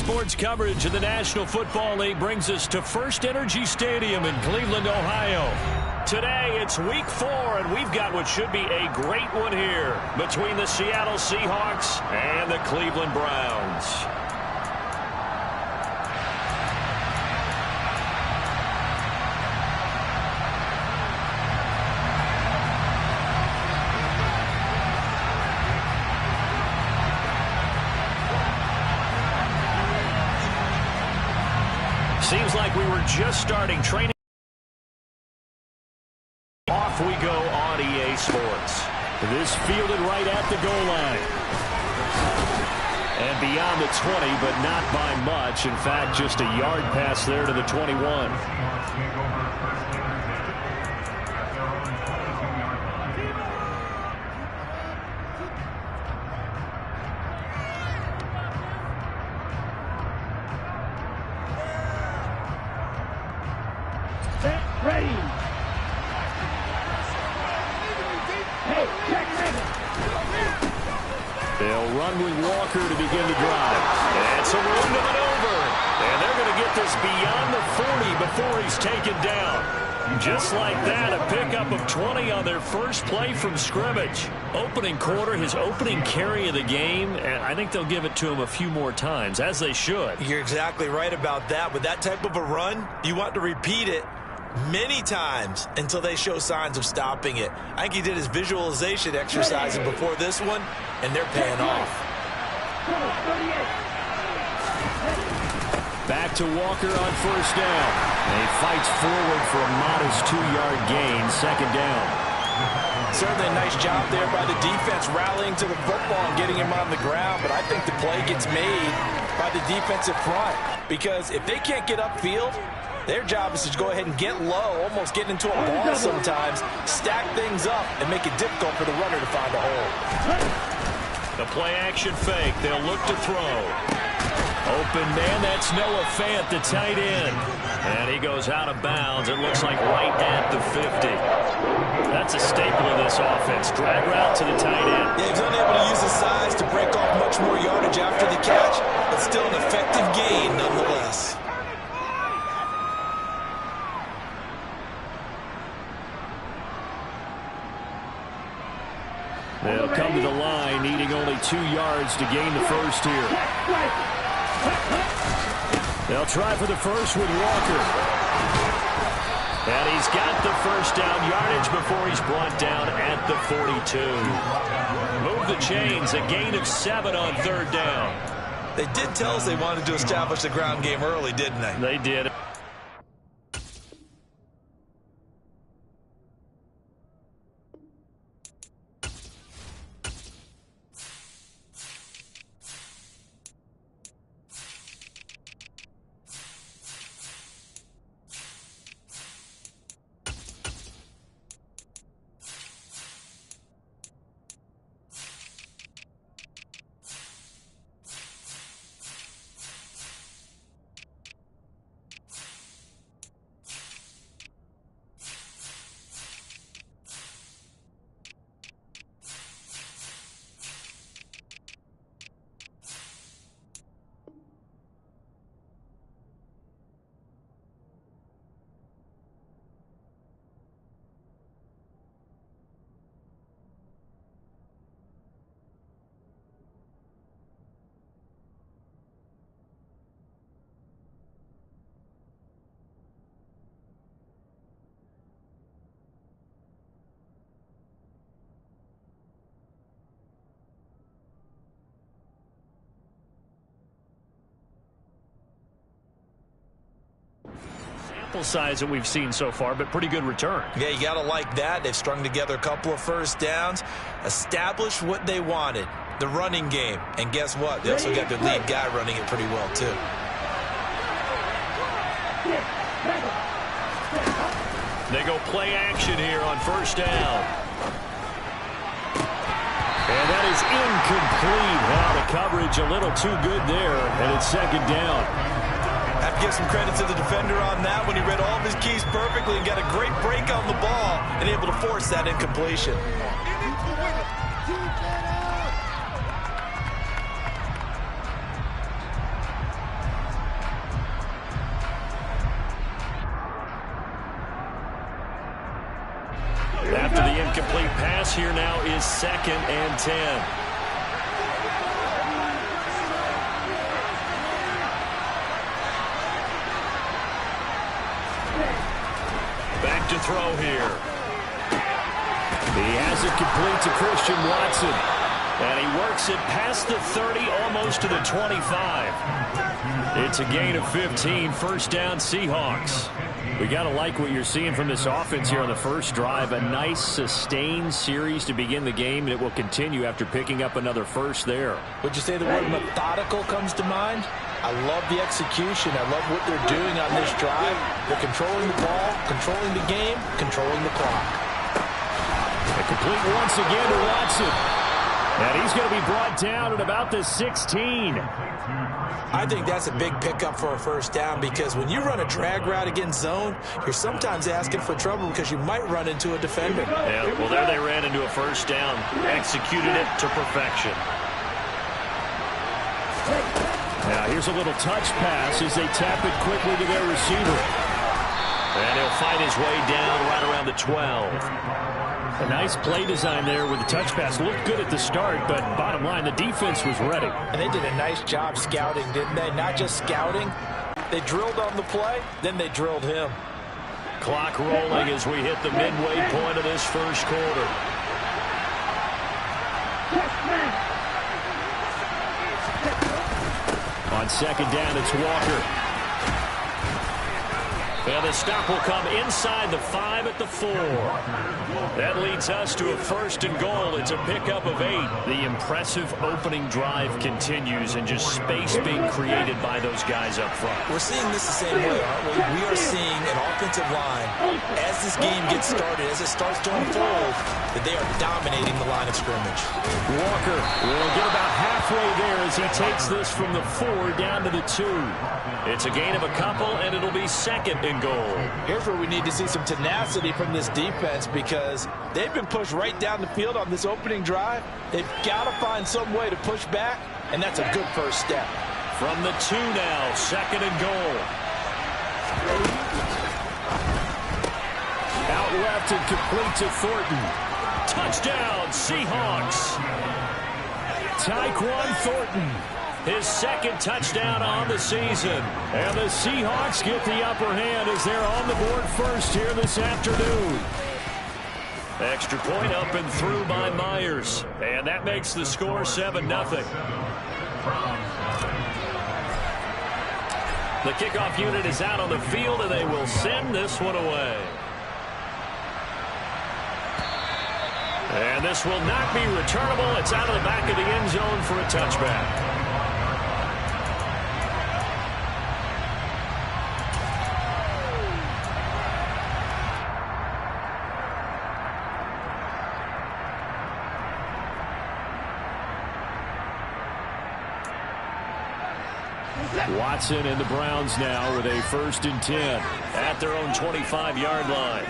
Sports coverage of the National Football League brings us to First Energy Stadium in Cleveland, Ohio. Today, it's Week 4, and we've got what should be a great one here between the Seattle Seahawks and the Cleveland Browns. Seems like we were just starting training. Off we go on EA Sports. This fielded right at the goal line. And beyond the 20, but not by much. In fact, just a yard pass there to the 21. They'll run with Walker to begin the drive. And some room to maneuver. And they're going to get this beyond the 40 before he's taken down. Just like that, a pickup of 20 on their first play from scrimmage. Opening quarter, his opening carry of the game, and I think they'll give it to him a few more times, as they should. You're exactly right about that. With that type of a run, you want to repeat it many times until they show signs of stopping it. I think he did his visualization exercises before this one, and they're paying off. Back to Walker on first down. And he fights forward for a modest 2-yard gain, second down. Certainly a nice job there by the defense rallying to the football and getting him on the ground, but I think the play gets made by the defensive front, because if they can't get upfield, their job is to go ahead and get low, almost get into a ball sometimes, stack things up, and make it difficult for the runner to find a hole. The play-action fake. They'll look to throw. Open man, that's Noah Fant, the tight end. And he goes out of bounds. It looks like right at the 50. That's a staple of this offense. Drag route to the tight end. Yeah, he's unable to use his size to break off much more yardage after the catch, but still an effective gain nonetheless. They'll come to the line, needing only 2 yards to gain the first here. They'll try for the first with Walker. And he's got the first down yardage before he's brought down at the 42. Move the chains, a gain of 7 on third down. They did tell us they wanted to establish the ground game early, didn't they? They did. Sample size that we've seen so far, but pretty good return. Yeah, you got to like that. They've strung together a couple of first downs, established what they wanted, the running game. And guess what? They also got their lead guy running it pretty well, too. They go play action here on first down. And that is incomplete. Now the coverage a little too good there, and it's second down. Have to give some credit to the defender on that when he read all of his keys perfectly and got a great break on the ball and able to force that incompletion. After the incomplete pass, here now is 2nd and 10. Back to throw here. He has it complete to Christian Watson. And he works it past the 30, almost to the 25. It's a gain of 15, 1st down Seahawks. We got to like what you're seeing from this offense here on the first drive. A nice, sustained series to begin the game, and it will continue after picking up another first there. Would you say the word methodical comes to mind? I love the execution. I love what they're doing on this drive. They're controlling the ball, controlling the game, controlling the clock. A complete once again to Watson. And he's going to be brought down at about the 16. I think that's a big pickup for a 1st down, because when you run a drag route against zone, you're sometimes asking for trouble because you might run into a defender. Yeah, well, there they ran into a 1st down. Executed it to perfection. Now, here's a little touch pass as they tap it quickly to their receiver. And he'll find his way down right around the 12. A nice play design there with the touch pass. Looked good at the start, but bottom line, the defense was ready. And they did a nice job scouting, didn't they? Not just scouting. They drilled on the play, then they drilled him. Clock rolling as we hit the midway point of this first quarter. On 2nd down, it's Walker. And the stop will come inside the 5 at the 4. That leads us to a 1st and goal. It's a pickup of 8. The impressive opening drive continues, and just space being created by those guys up front. We're seeing this the same way, aren't we? We are seeing an offensive line, as this game gets started, as it starts to unfold, that they are dominating the line of scrimmage. Walker will get about halfway there as he takes this from the 4 down to the 2. It's a gain of a couple, and it'll be 2nd and goal. Here's where we need to see some tenacity from this defense, because they've been pushed right down the field on this opening drive. They've got to find some way to push back, and that's a good 1st step. From the 2 now, 2nd and goal. Out left and complete to Thornton. Touchdown, Seahawks. Tyquan Thornton. His 2nd touchdown on the season. And the Seahawks get the upper hand as they're on the board first here this afternoon. Extra point up and through by Myers. And that makes the score 7-0. The kickoff unit is out on the field, and they will send this one away. And this will not be returnable. It's out of the back of the end zone for a touchback. Watson and the Browns now with a 1st and 10 at their own 25-yard line.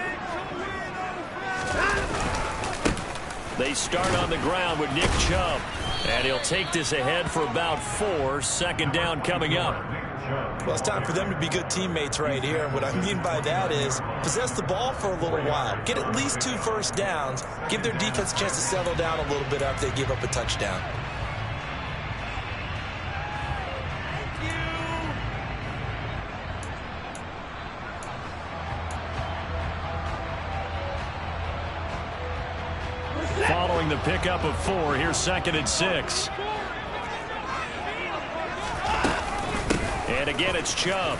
They start on the ground with Nick Chubb, and he'll take this ahead for about 4. 2nd down coming up. Well, it's time for them to be good teammates right here. And what I mean by that is possess the ball for a little while. Get at least 2 1st downs. Give their defense a chance to settle down a little bit after they give up a touchdown. Following the pickup of 4, here's 2nd and 6. And again, it's Chubb.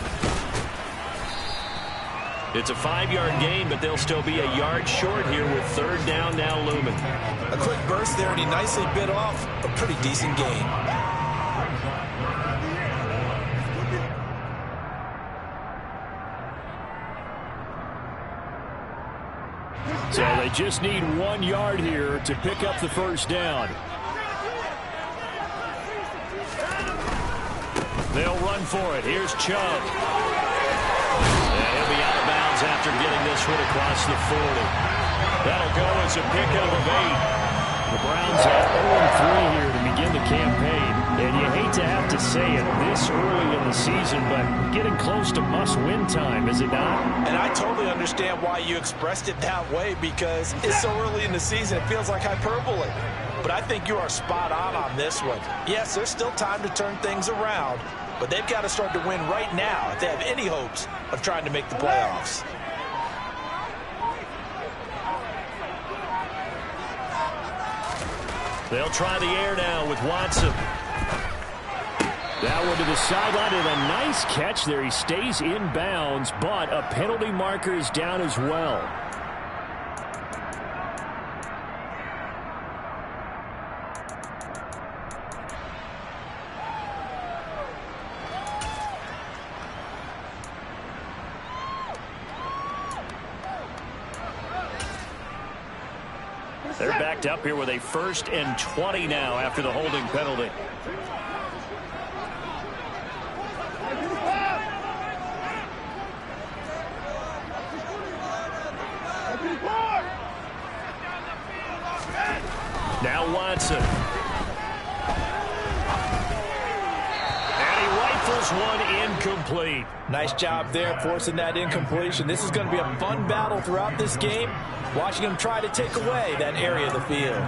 It's a 5-yard gain, but they'll still be a yard short here with 3rd down now looming. A quick burst there, and he nicely bit off a pretty decent gain. So they just need 1 yard here to pick up the 1st down. They'll run for it. Here's Chubb. And he'll be out of bounds after getting this one across the 40. That'll go as a pickup of 8. The Browns at 0-3 here to begin the campaign. And you hate to have to say it this early in the season, but getting close to must-win time, is it not? And I totally understand why you expressed it that way, because it's so early in the season, it feels like hyperbole. But I think you are spot on this one. Yes, there's still time to turn things around, but they've got to start to win right now if they have any hopes of trying to make the playoffs. They'll try the air now with Watson. That one to the sideline, and a nice catch there. He stays in bounds, but a penalty marker is down as well. They're backed up here with a 1st and 20 now after the holding penalty. Now Watson. And he rifles one incomplete. Nice job there forcing that incompletion. This is going to be a fun battle throughout this game, watching him try to take away that area of the field.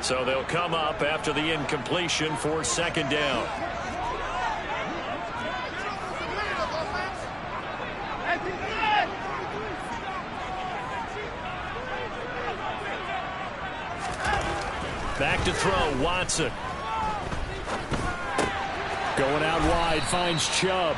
So they'll come up after the incompletion for 2nd down. Back to throw, Watson. Going out wide, finds Chubb.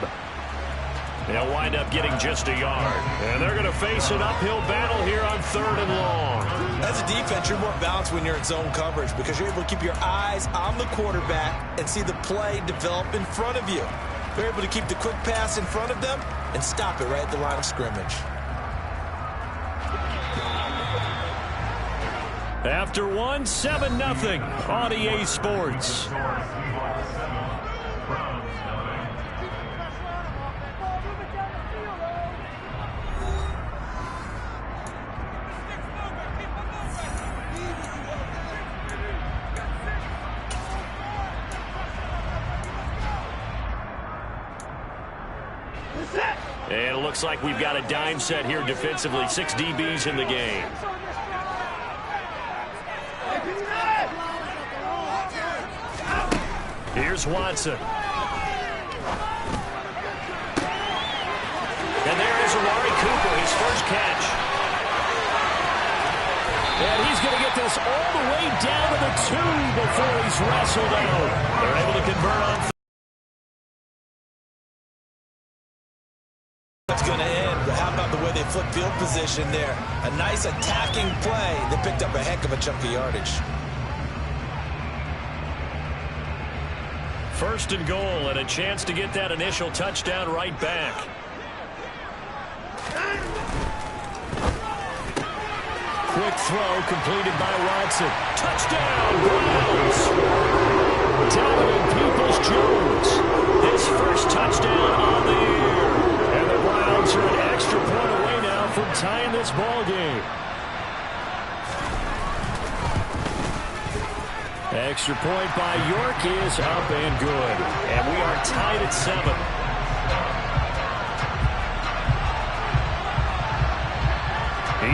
They'll wind up getting just a yard. And they're going to face an uphill battle here on 3rd and long. As a defense, you're more balanced when you're in zone coverage because you're able to keep your eyes on the quarterback and see the play develop in front of you. They're able to keep the quick pass in front of them and stop it right at the line of scrimmage. After one, 7-0 on EA Sports. And it looks like we've got a dime set here defensively. 6 DBs in the game. Here's Watson. And there is Amari Cooper, his first catch. And he's going to get this all the way down to the 2 before he's wrestled out. They're able to convert on. That's going to end. But how about the way they flip field position there? A nice attacking play that picked up a heck of a chunk of yardage. 1st and goal, and a chance to get that initial touchdown right back. Quick throw completed by Watson. Touchdown, Browns! Donovan Peoples-Jones, his first touchdown on the year. And the Browns are an extra point away now from tying this ball game. Extra point by York is up and good. And we are tied at 7.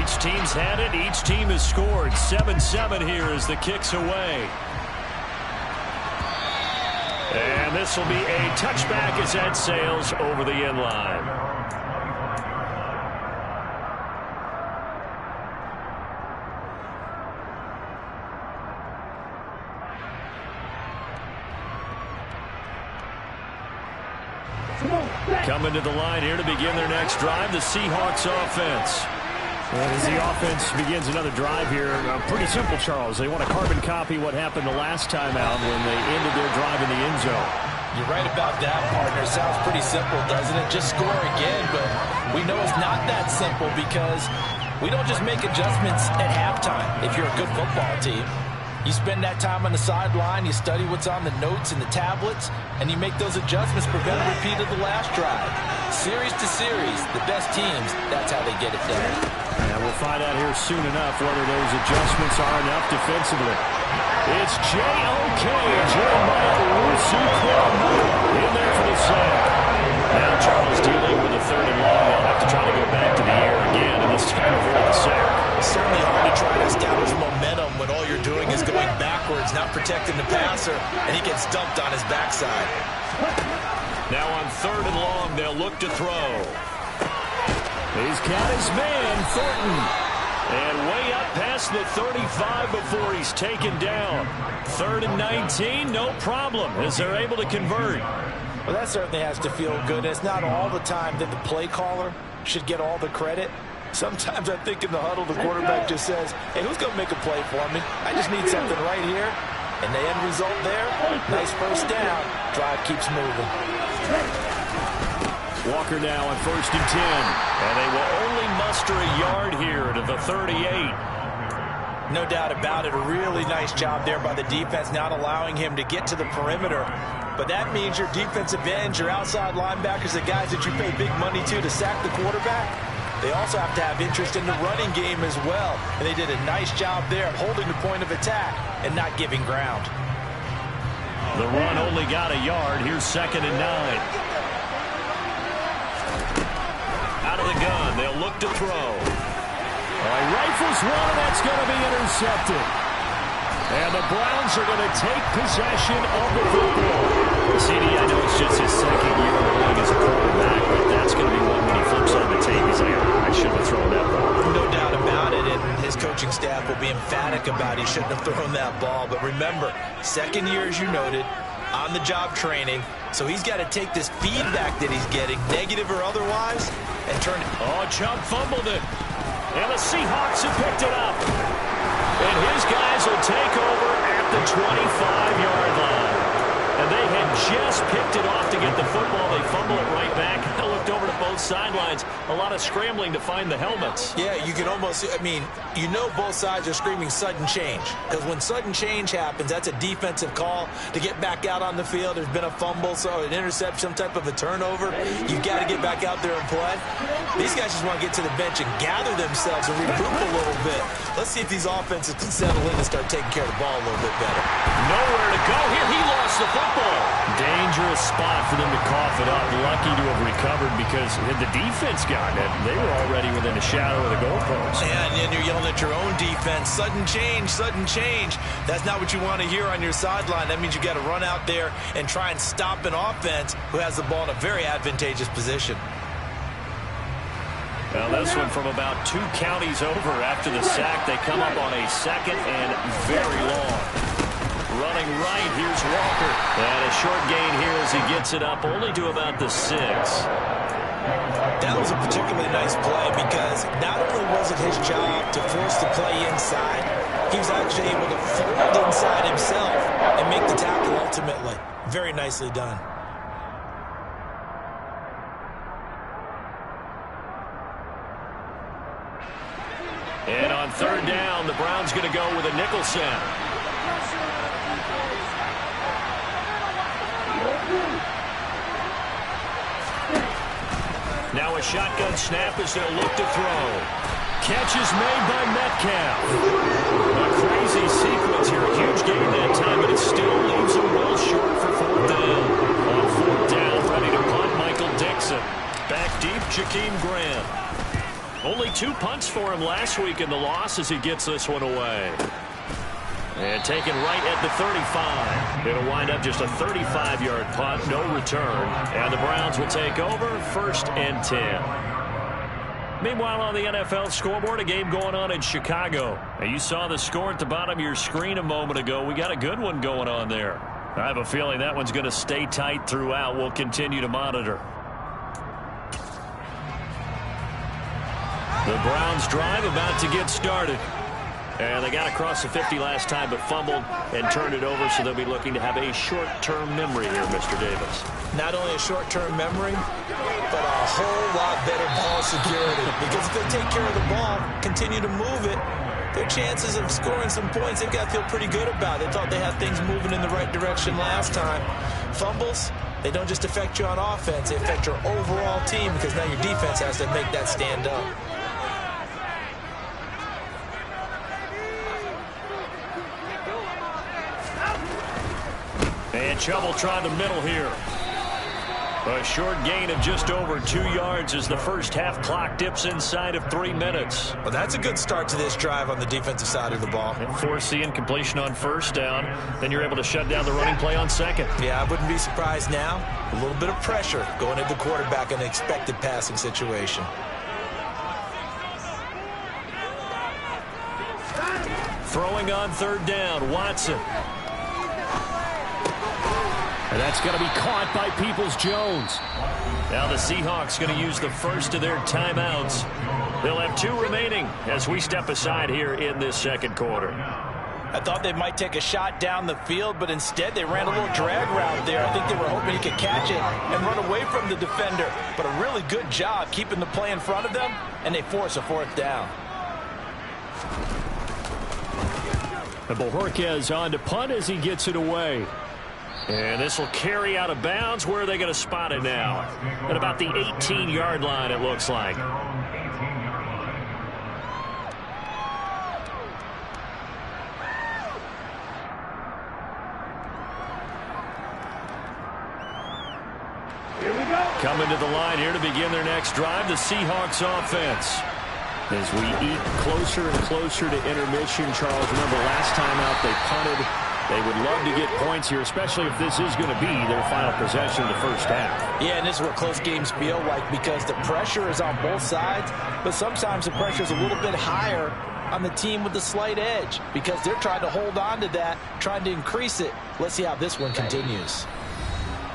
Each team's had it. Each team has scored. 7-7 here as the kick's away. And this will be a touchback as that sails over the end line. Coming to the line here to begin their next drive, the Seahawks offense. And as the offense begins another drive here, pretty simple, Charles. They want to carbon copy what happened the last time out when they ended their drive in the end zone. You're right about that, partner. Sounds pretty simple, doesn't it? Just score again, but we know it's not that simple because we don't just make adjustments at halftime if you're a good football team. You spend that time on the sideline, you study what's on the notes and the tablets, and you make those adjustments, prevent a repeat of the last drive. Series to series, the best teams, that's how they get it done. And we'll find out here soon enough whether those adjustments are enough defensively. It's J.O.K. Jeremiah in there for the sack. Now Charles dealing with a 3rd and long. They'll have to try to go back to the air again, and this time avoid the sack. It's certainly hard to try to establish momentum when all you're doing is going backwards, not protecting the passer, and he gets dumped on his backside. Now on 3rd and long, they'll look to throw. He's got his man, Thornton. And way up past the 35 before he's taken down. 3rd and 19, no problem, as they're able to convert. Well, that certainly has to feel good. It's not all the time that the play caller should get all the credit. Sometimes I think in the huddle, the quarterback just says, hey, who's going to make a play for me? I just need something right here. And the end result there, nice first down. Drive keeps moving. Walker now on 1st and 10. And they will only muster a yard here to the 38. No doubt about it. A really nice job there by the defense, not allowing him to get to the perimeter. But that means your defensive ends, your outside linebackers, the guys that you pay big money to sack the quarterback, they also have to have interest in the running game as well. And they did a nice job there of holding the point of attack and not giving ground. The run only got a yard. Here's 2nd and 9. Out of the gun, they'll look to throw. He rifles one, and that's going to be intercepted. And the Browns are going to take possession of the football. CD, I know it's just his 2nd year in the league as a quarterback, but that's going to be one when he flips on the tape. He's like, I shouldn't have thrown that ball. No doubt about it, and his coaching staff will be emphatic about he shouldn't have thrown that ball. But remember, 2nd year, as you noted, on-the-job training, so he's got to take this feedback that he's getting, negative or otherwise, and turn it. Oh, Chubb fumbled it. And the Seahawks have picked it up. And his guys will take over at the 25-yard line. And they had just picked it off to get the football. They fumble it right back. I looked over to both sidelines. A lot of scrambling to find the helmets. Yeah, you can almost, I mean, you know both sides are screaming sudden change. Because when sudden change happens, that's a defensive call to get back out on the field. There's been a fumble, so an interception, some type of a turnover. You've got to get back out there and play. These guys just want to get to the bench and gather themselves and regroup a little bit. Let's see if these offenses can settle in and start taking care of the ball a little bit better. Nowhere to go here. He lost the football. Dangerous spot for them to cough it up. Lucky to have recovered because had the defense gotten it, they were already within a shadow of the goalpost. And you're yelling at your own defense. Sudden change, sudden change. That's not what you want to hear on your sideline. That means you got to run out there and try and stop an offense who has the ball in a very advantageous position. Now this one from about 2 counties over after the sack. They come up on a 2nd and very long. Running right, here's Walker. And a short gain here as he gets it up only to about the 6. That was a particularly nice play because not only was it his job to force the play inside, he was actually able to fold inside himself and make the tackle ultimately. Very nicely done. And on 3rd down, the Browns going to go with a nickel set. Now a shotgun snap as they'll look to throw. Catch is made by Metcalf. A crazy sequence here. A huge gain that time, but it still leaves him well short for 4th down. On 4th down, ready to punt, Michael Dixon. Back deep, Jakeem Grant. Only 2 punts for him last week in the loss as he gets this one away. And taken right at the 35. It'll wind up just a 35-yard punt, no return. And the Browns will take over 1st and 10. Meanwhile, on the NFL scoreboard, a game going on in Chicago. And you saw the score at the bottom of your screen a moment ago. We got a good one going on there. I have a feeling that one's going to stay tight throughout. We'll continue to monitor. The Browns drive about to get started. And they got across the 50 last time, but fumbled and turned it over, so they'll be looking to have a short-term memory here, Mr. Davis. Not only a short-term memory, but a whole lot better ball security. Because if they take care of the ball, continue to move it, their chances of scoring some points, they've got to feel pretty good about it. They thought they had things moving in the right direction last time. Fumbles, they don't just affect you on offense, they affect your overall team, because now your defense has to make that stand up. And trouble trying the middle here. A short gain of just over 2 yards as the first half clock dips inside of 3 minutes. Well, that's a good start to this drive on the defensive side of the ball. And force the incompletion on first down. Then you're able to shut down the running play on second. Yeah, I wouldn't be surprised now. A little bit of pressure going at the quarterback in an expected passing situation. Throwing on third down, Watson. And that's going to be caught by Peoples-Jones. Now the Seahawks going to use the first of their timeouts. They'll have 2 remaining as we step aside here in this second quarter. I thought they might take a shot down the field, but instead they ran a little drag route there. I think they were hoping he could catch it and run away from the defender. But a really good job keeping the play in front of them, and they force a 4th down. And Bojorquez on to punt as he gets it away. And this will carry out of bounds. Where are they going to spot it now? At about the 18-yard line, it looks like. Here we go. Coming to the line here to begin their next drive, the Seahawks offense. As we eat closer and closer to intermission, Charles, remember last time out they punted. They would love to get points here, especially if this is going to be their final possession of the first half. Yeah, and this is what close games feel like, because the pressure is on both sides, but sometimes the pressure is a little bit higher on the team with the slight edge, because they're trying to hold on to that, trying to increase it. Let's see how this one continues.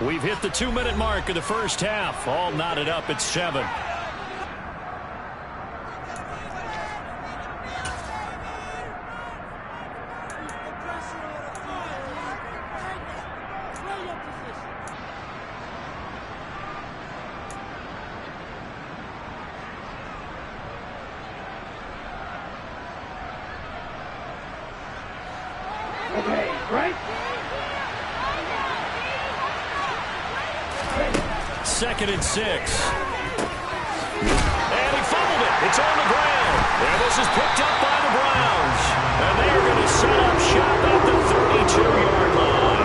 We've hit the 2-minute mark of the first half, all knotted up at 7. Okay, right? 2nd and 6. And he fumbled it. It's on the ground. And this is picked up by the Browns. And they are going to set up shop at the 32-yard line.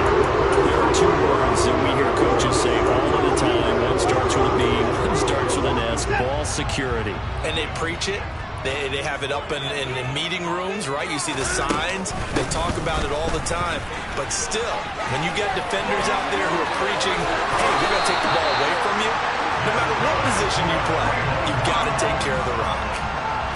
There are 2 words that we hear coaches say all of the time. One starts with a B, one starts with an S. Ball security. And they preach it. They have it up in meeting rooms, right? You see the signs. They talk about it all the time. But still, when you get defenders out there who are preaching, hey, we're going to take the ball away from you, no matter what position you play, you've got to take care of the rock.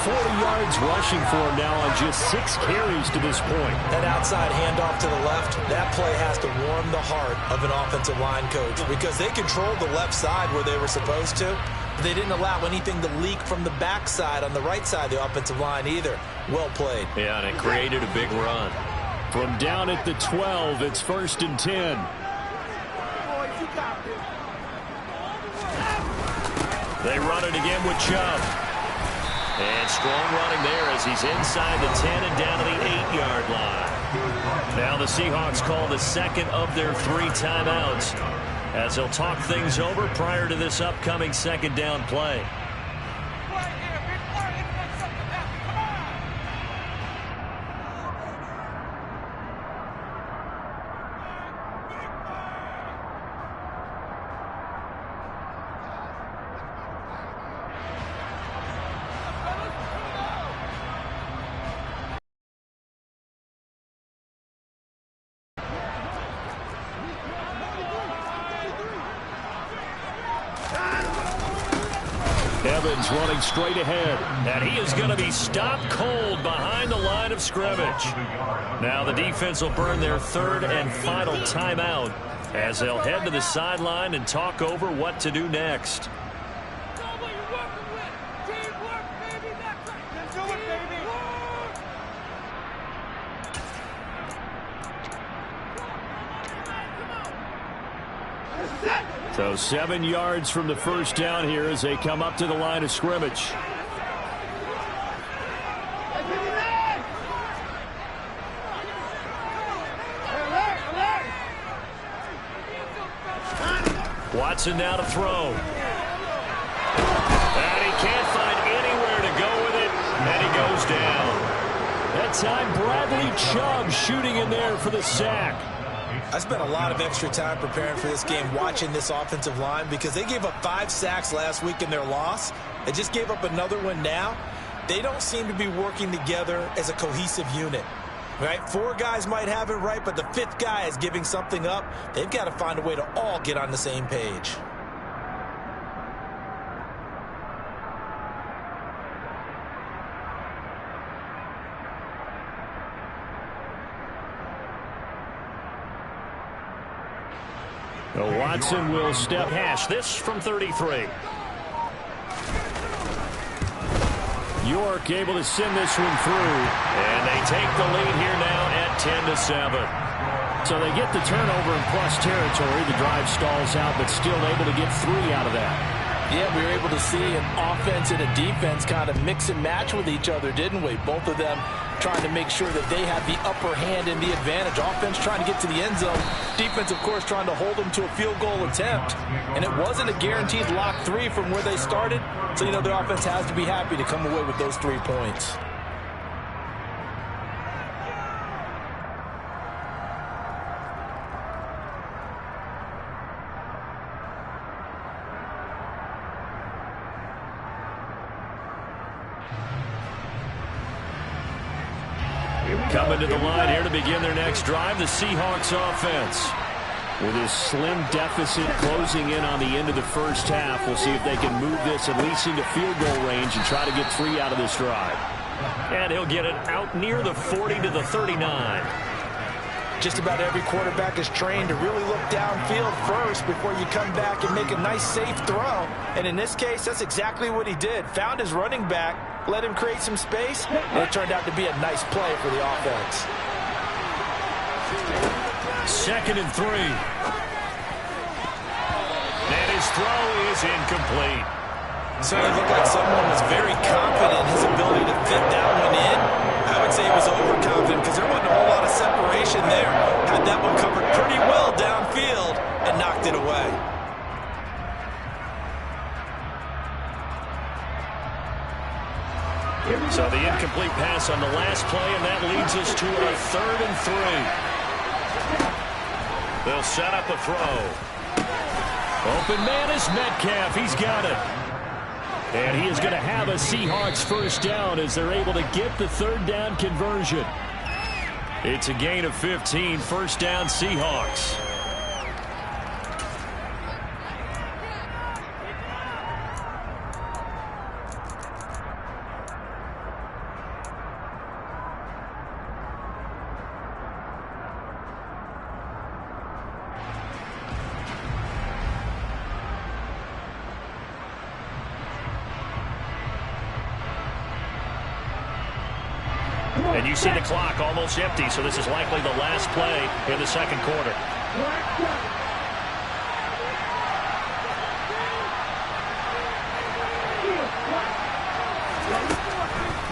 40 yards rushing for him now on just 6 carries to this point. That outside handoff to the left, that play has to warm the heart of an offensive line coach, because they controlled the left side where they were supposed to. They didn't allow anything to leak from the backside on the right side of the offensive line either. Well played. Yeah, and it created a big run. From down at the 12, it's 1st and 10. They run it again with Chubb. And strong running there as he's inside the 10 and down to the 8-yard line. Now the Seahawks call the 2nd of their 3 timeouts, as they'll talk things over prior to this upcoming 2nd down play. Evans running straight ahead, and he is going to be stopped cold behind the line of scrimmage. Now the defense will burn their 3rd and final timeout as they'll head to the sideline and talk over what to do next. So 7 yards from the first down here as they come up to the line of scrimmage. Watson now to throw. And he can't find anywhere to go with it, and he goes down. That time, Bradley Chubb shooting in there for the sack. I spent a lot of extra time preparing for this game watching this offensive line because they gave up 5 sacks last week in their loss. They just gave up another one now. They don't seem to be working together as a cohesive unit. Right? 4 guys might have it right, but the 5th guy is giving something up. They've got to find a way to all get on the same page. Watson will step hash this from 33. York able to send this one through, and they take the lead here now at 10-7. So they get the turnover in plus territory. The drive stalls out, but still able to get 3 out of that. Yeah, we were able to see an offense and a defense kind of mix and match with each other, didn't we? Both of them trying to make sure that they have the upper hand and the advantage. Offense trying to get to the end zone. Defense, of course, trying to hold them to a field goal attempt. And it wasn't a guaranteed lock 3 from where they started. So, you know, the offense has to be happy to come away with those 3 points. Coming to the line here to begin their next drive, the Seahawks offense. With his slim deficit closing in on the end of the first half, we'll see if they can move this at least into field goal range and try to get 3 out of this drive. And he'll get it out near the 40 to the 39. Just about every quarterback is trained to really look downfield first before you come back and make a nice, safe throw. And in this case, that's exactly what he did. Found his running back, let him create some space, and it turned out to be a nice play for the offense. 2nd and 3. And his throw is incomplete. So it looked like someone was very confident in his ability to fit that one in. I would say he was overconfident because there wasn't a whole lot of separation there. Had that one covered pretty well downfield and knocked it away. So the incomplete pass on the last play, and that leads us to a 3rd and 3. They'll set up a throw. Open man is Metcalf. He's got it. And he is going to have a Seahawks first down as they're able to get the 3rd down conversion. It's a gain of 15, first down Seahawks. And you see the clock almost empty, so this is likely the last play in the 2nd quarter.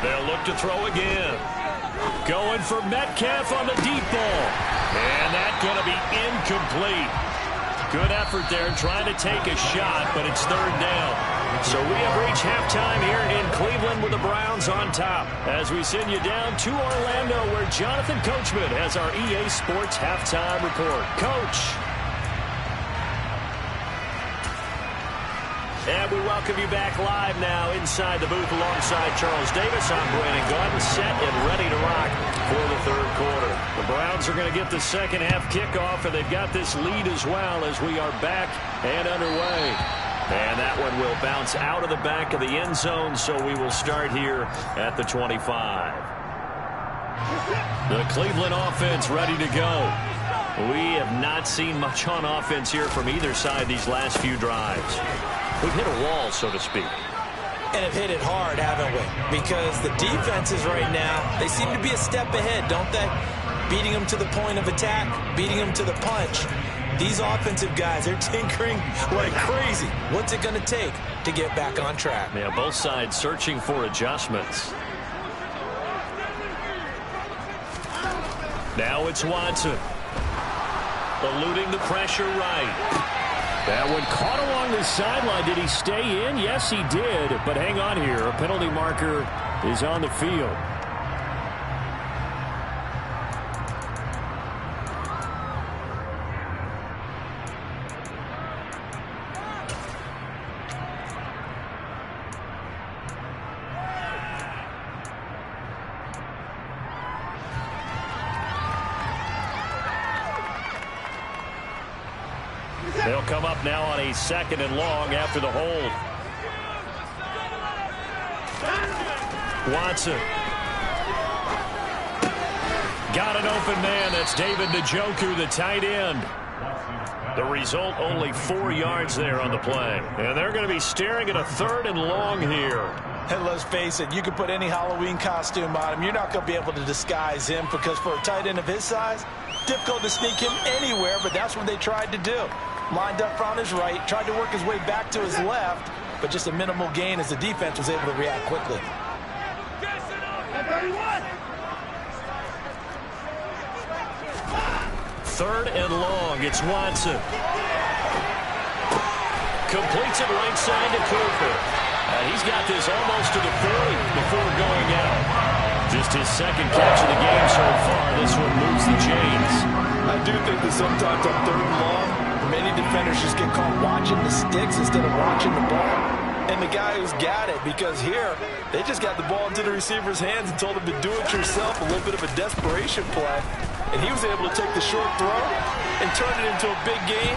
They'll look to throw again. Going for Metcalf on the deep ball. And that's going to be incomplete. Good effort there trying to take a shot, but it's 3rd down. So we have reached halftime here in Cleveland with the Browns on top. As we send you down to Orlando, where Jonathan Coachman has our EA Sports halftime report. Coach. And we welcome you back live now inside the booth alongside Charles Davis. I'm Brandon Gaudin, set and ready to rock for the 3rd quarter. The Browns are going to get the 2nd half kickoff, and they've got this lead as well as we are back and underway. And that one will bounce out of the back of the end zone, so we will start here at the 25. The Cleveland offense ready to go. We have not seen much on offense here from either side these last few drives. We've hit a wall, so to speak. And have hit it hard, haven't we? Because the defenses right now, they seem to be a step ahead, don't they? Beating them to the point of attack, beating them to the punch. These offensive guys, they're tinkering like crazy. What's it going to take to get back on track? Yeah, both sides searching for adjustments. Now it's Watson. Eluding the pressure right. That one caught along the sideline. Did he stay in? Yes, he did. But hang on here. A penalty marker is on the field. They'll come up now on a 2nd and long after the hold. Watson. Got an open man. That's David Njoku, the tight end. The result, only 4 yards there on the play. And they're going to be staring at a 3rd and long here. And let's face it, you can put any Halloween costume on him. You're not going to be able to disguise him because for a tight end of his size, difficult to sneak him anywhere, but that's what they tried to do. Lined up on his right, tried to work his way back to his left, but just a minimal gain as the defense was able to react quickly. 3rd and long. It's Watson. Completes it right side to Cooper. He's got this almost to the 40 before going out. Just his 2nd catch of the game so far. This one moves the chains. I do think that sometimes on 3rd and long, many defenders just get caught watching the sticks instead of watching the ball. And the guy who's got it, because here, they just got the ball into the receiver's hands and told him to do it yourself, a little bit of a desperation play. And he was able to take the short throw and turn it into a big gain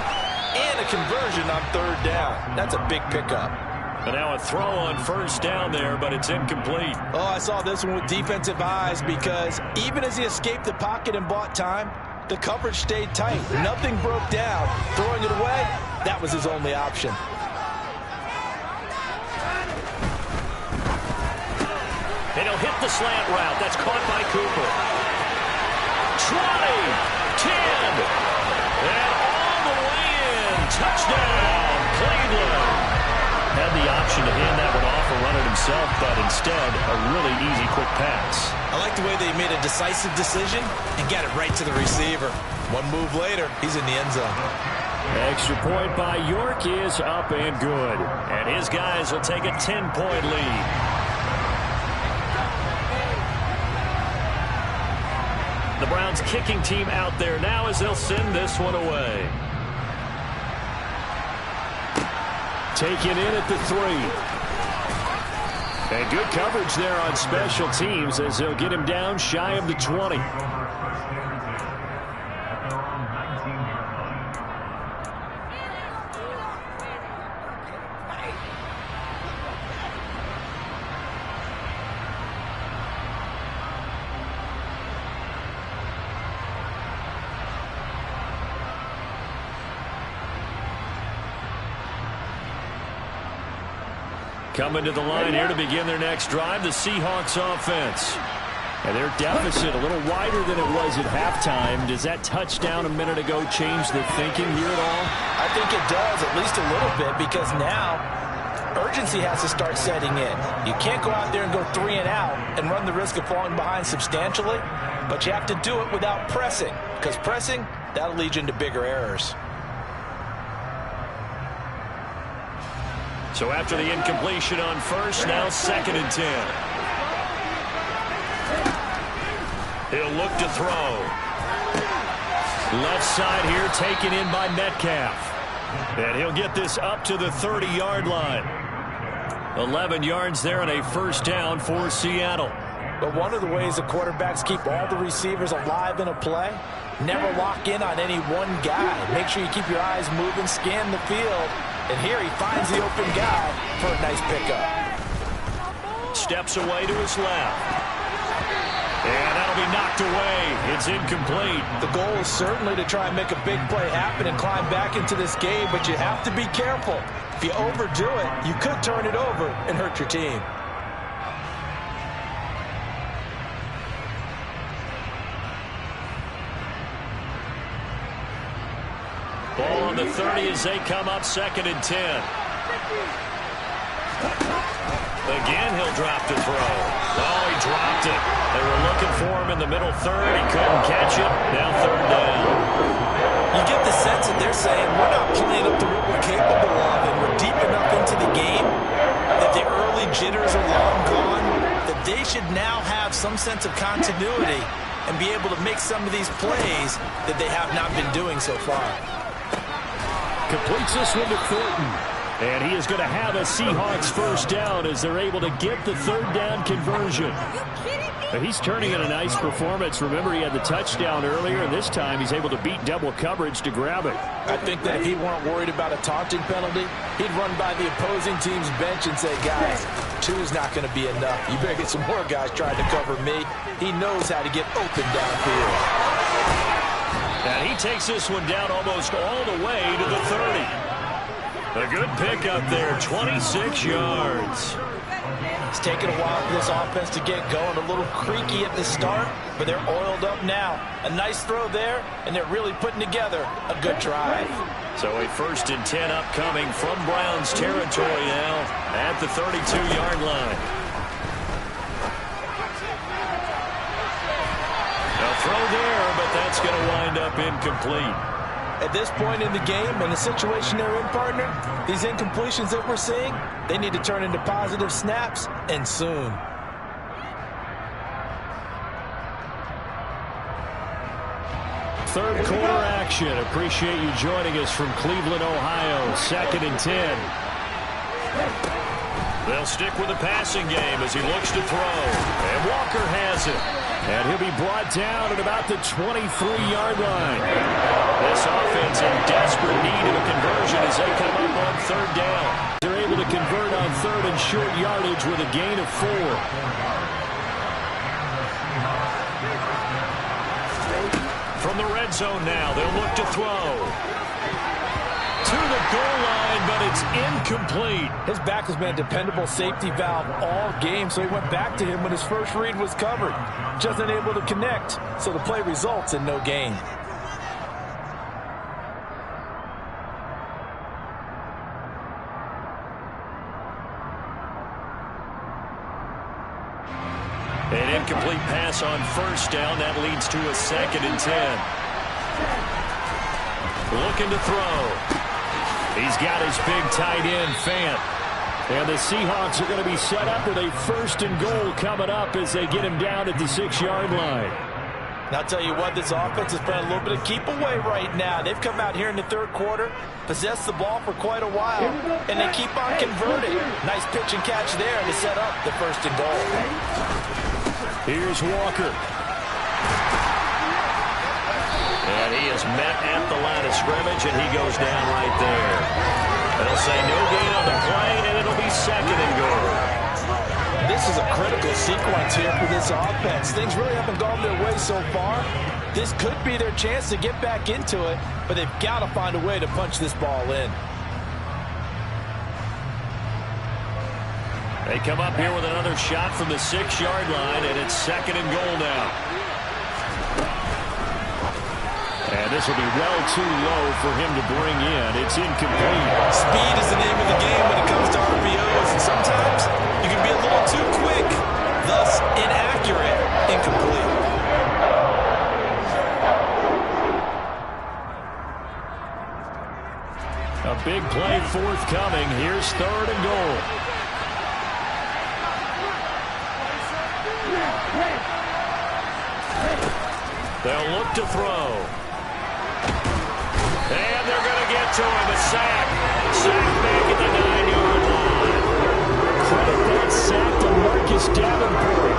and a conversion on 3rd down. That's a big pickup. And now a throw on 1st down there, but it's incomplete. Oh, I saw this one with defensive eyes because even as he escaped the pocket and bought time, the coverage stayed tight. Nothing broke down. Throwing it away, that was his only option. And he'll hit the slant route. That's caught by Cooper. 20, 10, and all the way in. Touchdown, Cleveland. Had the option to hand that one off or run it himself, but instead, a really easy, quick pass. I like the way they made a decisive decision and got it right to the receiver. One move later, he's in the end zone. Extra point by York is up and good. And his guys will take a 10-point lead. The Browns kicking team out there now as they'll send this one away. Taken in at the 3. And good coverage there on special teams as they'll get him down shy of the 20. Coming to the line here to begin their next drive, the Seahawks offense. And their deficit a little wider than it was at halftime. Does that touchdown a minute ago change the thinking here at all? I think it does, at least a little bit, because now urgency has to start setting in. You can't go out there and go 3 and out and run the risk of falling behind substantially, but you have to do it without pressing, because pressing, that'll lead you into bigger errors. So after the incompletion on 1st, now 2nd and 10. He'll look to throw. Left side here taken in by Metcalf. And he'll get this up to the 30-yard line. 11 yards there and a 1st down for Seattle. But one of the ways the quarterbacks keep all the receivers alive in a play, never lock in on any one guy. Make sure you keep your eyes moving, scan the field. And here he finds the open guy for a nice pickup. Steps away to his left. And that'll be knocked away. It's incomplete. The goal is certainly to try and make a big play happen and climb back into this game, but you have to be careful. If you overdo it, you could turn it over and hurt your team. Ball on the 30 as they come up 2nd and 10. Again, he'll drop to throw. Oh, he dropped it. They were looking for him in the middle third. He couldn't catch it. Now 3rd down. You get the sense that they're saying we're not playing up to what we're capable of, and we're deep enough into the game that the early jitters are long gone, that they should now have some sense of continuity and be able to make some of these plays that they have not been doing so far. Completes this one to Thornton. And he is going to have a Seahawks 1st down as they're able to get the 3rd down conversion. He's turning in a nice performance. Remember, he had the touchdown earlier, and this time he's able to beat double coverage to grab it. I think that if he weren't worried about a taunting penalty, he'd run by the opposing team's bench and say, guys, 2 is not going to be enough. You better get some more guys trying to cover me. He knows how to get open downfield. And he takes this one down almost all the way to the 30. A good pickup there, 26 yards. It's taken a while for this offense to get going. A little creaky at the start, but they're oiled up now. A nice throw there, and they're really putting together a good drive. So a 1st and 10 upcoming from Browns territory now at the 32-yard line. A throw there, but that's going to wind up incomplete. At this point in the game, in the situation they're in, partner, these incompletions that we're seeing, they need to turn into positive snaps, and soon. Third quarter action. Appreciate you joining us from Cleveland, Ohio. 2nd and 10. They'll stick with the passing game as he looks to throw. And Walker has it. And he'll be brought down at about the 23-yard line. This offense in desperate need of a conversion as they come up on 3rd down. They're able to convert on 3rd and short yardage with a gain of 4. From the red zone now, they'll look to throw. To the goal line, but it's incomplete. His back has been a dependable safety valve all game, so he went back to him when his first read was covered. Just unable to connect, so the play results in no gain. An incomplete pass on 1st down. That leads to a 2nd and 10. Looking to throw. He's got his big tight end, Fant. And the Seahawks are going to be set up with a 1st and goal coming up as they get him down at the 6-yard line. And I'll tell you what, this offense is playing a little bit of keep away right now. They've come out here in the 3rd quarter, possessed the ball for quite a while, and they keep on converting. Nice pitch and catch there to set up the 1st and goal. Here's Walker. And he is met at the line of scrimmage, and he goes down right there. They'll say no gain on the play, and it'll be 2nd and goal. This is a critical sequence here for this offense. Things really haven't gone their way so far. This could be their chance to get back into it, but they've got to find a way to punch this ball in. They come up here with another shot from the 6-yard line, and it's 2nd and goal now. And this will be well too low for him to bring in. It's incomplete. Speed is the name of the game when it comes to RPOs, and sometimes you can be a little too quick, thus inaccurate, incomplete. A big play forthcoming. Here's 3rd and goal. They'll look to throw. And they're going to get to him. A sack. Sack back at the 9-yard line. Credit that sack to Marcus Davenport.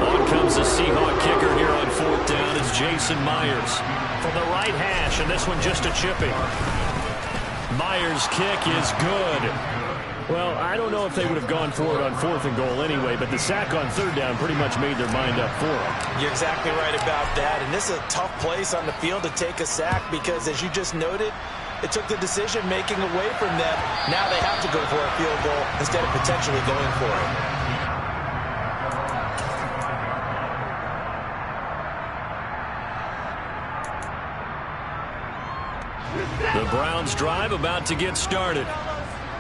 On comes the Seahawk kicker here on 4th down is Jason Myers from the right hash, and this one just a chipping. Myers' kick is good. Well, I don't know if they would have gone for it on 4th and goal anyway, but the sack on 3rd down pretty much made their mind up for it. You're exactly right about that, and this is a tough place on the field to take a sack because, as you just noted, it took the decision-making away from them. Now they have to go for a field goal instead of potentially going for it. The The Browns drive about to get started.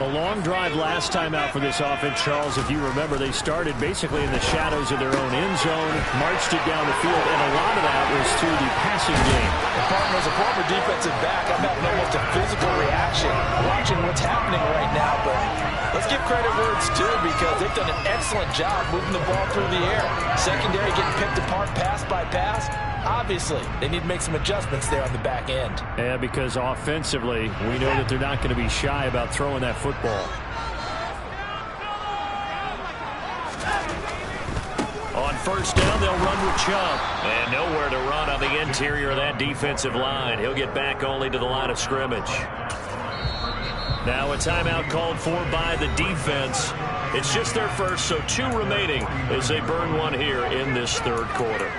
A long drive last time out for this offense, Charles. If you remember, they started basically in the shadows of their own end zone, marched it down the field, and a lot of that was to the passing game. And partner, as a former defensive back, I'm having almost a physical reaction watching what's happening right now. But let's give credit where it's due, because they've done an excellent job moving the ball through the air. Secondary getting picked apart pass by pass. Obviously, they need to make some adjustments there on the back end. Yeah, because offensively, we know that they're not going to be shy about throwing that football. On first down, they'll run with Chubb. And nowhere to run on the interior of that defensive line. He'll get back only to the line of scrimmage. Now a timeout called for by the defense. It's just their first, so 2 remaining as they burn one here in this third quarter.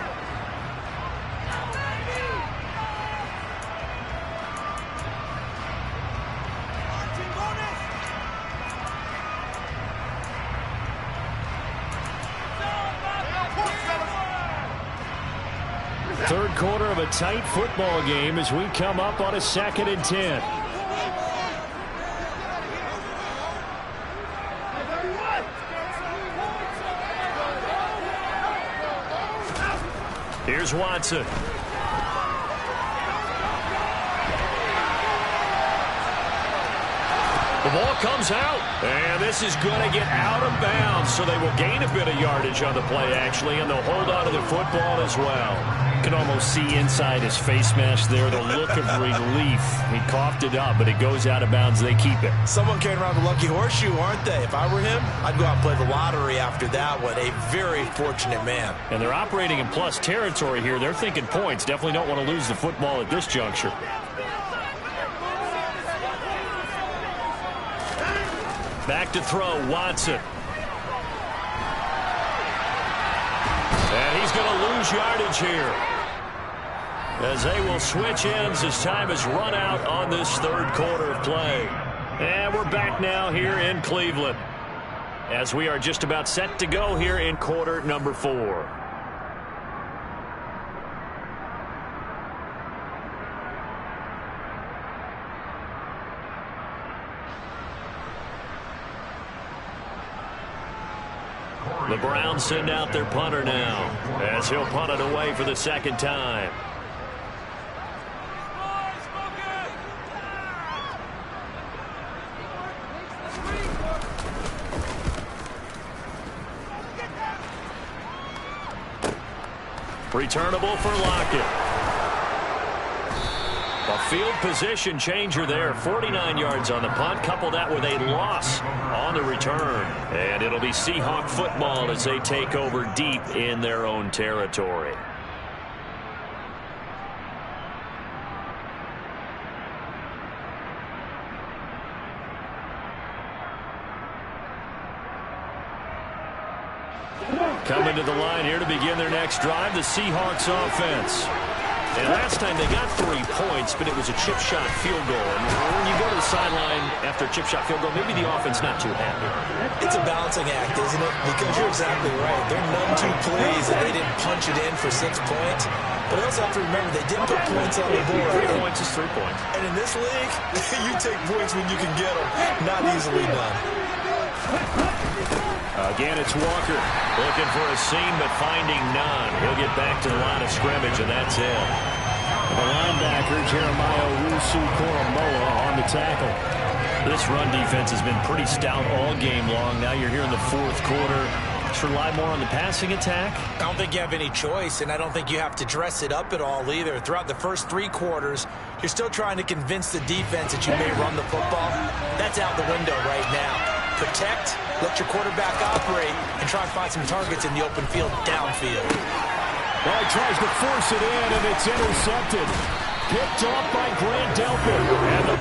Third quarter of a tight football game as we come up on a 2nd and 10. Here's Watson. The ball comes out, and this is going to get out of bounds, so they will gain a bit of yardage on the play, actually, and they'll hold on to the football as well. You can almost see inside his face mask there the look of relief. He coughed it up, but it goes out of bounds. They keep it. Someone came around the lucky horseshoe, aren't they? If I were him, I'd go out and play the lottery after that one. A very fortunate man. And they're operating in plus territory here. They're thinking points. Definitely don't want to lose the football at this juncture. Back to throw, Watson. And he's going to lose yardage here, as they will switch ends as time has run out on this third quarter of play. And we're back now here in Cleveland, as we are just about set to go here in quarter number 4. The Browns send out their punter now, as he'll punt it away for the second time. Returnable for Lockett. A field position changer there. 49 yards on the punt. Couple that with a loss on the return. And it'll be Seahawk football as they take over deep in their own territory. Coming to the line here to begin their next drive, the Seahawks offense. And last time they got 3 points, but it was a chip shot field goal. And when you go to the sideline after a chip shot field goal, maybe the offense not too happy. It's a balancing act, isn't it? Because you're exactly right. They're none too pleased that they didn't punch it in for 6 points. But I also have to remember they did put points on the board. 3 points is 3 points. And in this league, you take points when you can get them. Not easily done. Again, it's Walker looking for a seam, but finding none. He'll get back to the line of scrimmage, and that's it. The linebacker, Jeremiah Owusu-Koramoah, on the tackle. This run defense has been pretty stout all game long. Now you're here in the fourth quarter. Just rely more on the passing attack. I don't think you have any choice, and I don't think you have to dress it up at all either. Throughout the first 3 quarters, you're still trying to convince the defense that you may run the football. That's out the window right now. Protect, let your quarterback operate, and try and find some targets in the open field downfield. Well, he tries to force it in, and it's intercepted. Picked off by Grant Delpit. And the